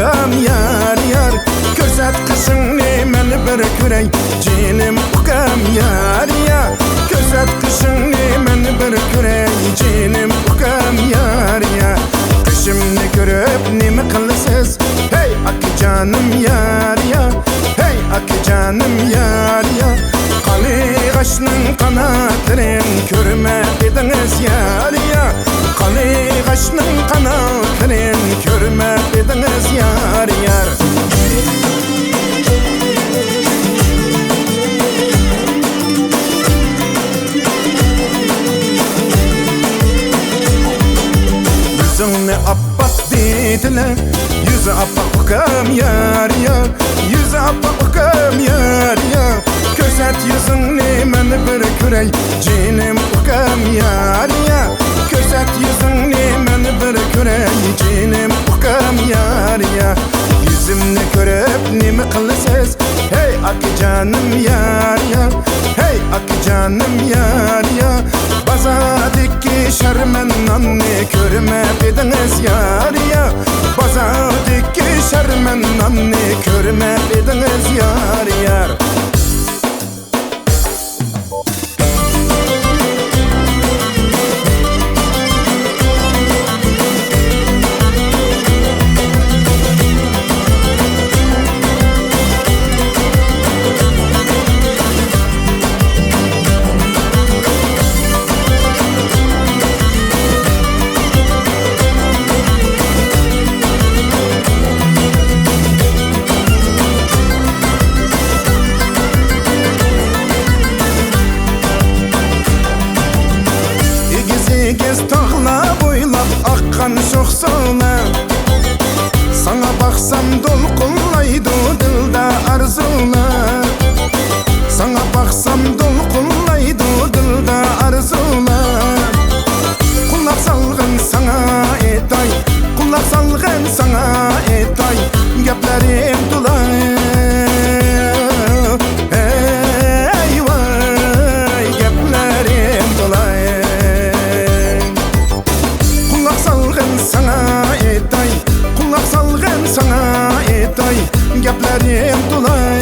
ukam yar yar. Körsat kışını men bir körey cinim ukam yar yar. Körsat kışını men bir körey cinim ukam yar yar. Kışımni görüp nimi kılısız hey ak canım yar yar. Hey ak canım yar yar. Qali qaşның qanatlarin körmediniz yar yar. Qali qaşның qanatlarin körmediniz yar yar. Yüzüne appak dediler, yüzü appak ukam yar yar. Yüzü appak ukam yar yar. Körsat yüzünü men bir körey cinim ukam yar yar. Körsat yüzünü men bir körey cinim ukam yar yar. Yüzümni görüp nimi kılısız hey ak canım yar yar. Hey ak canım yar yar. Bazadaki şermenanni körmediniz yar yar. Bazadaki şermenanni körmediniz yar yar. Gez tağla boylap akkan çok sular. Sana baksam dolkunlaydı dilda arzular. Sana baksam dolkunlaydı dilda arzular. Kulak salgın sana etay, kulak salgın sana etay. Geplerim dulay. Geplerim dolay.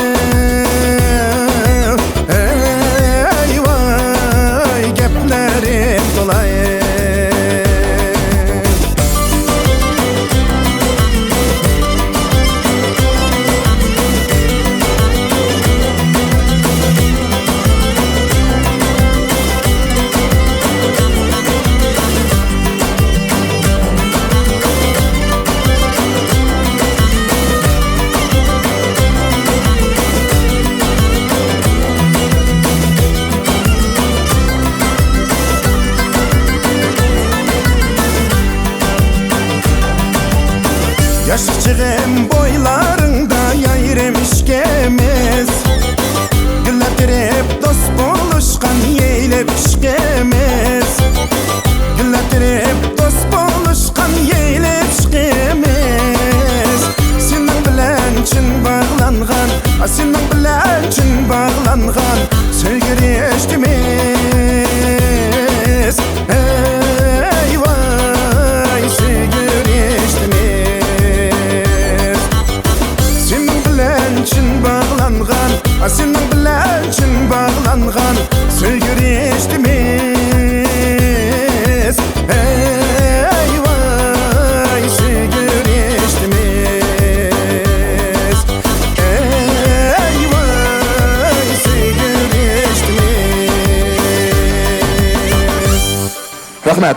Ey vay geplerim dolay. Yaşıkçığım boylarında yayremiş gemez. Gülletirip dost buluşkan yeylep işkemez. Gülletirip dost buluşkan yeylep işkemez. Senin bilen çin bağlangan, senin bilen çin bağlangan sevgi eşkimiz. Ey vay sevgi eşkimiz. Çin bağlangan, senin bilen çin bağlangan sevgi eşkimiz. Ey vay sevgi eşkimiz. Ey vay sevgi eşkimiz. Rahmet.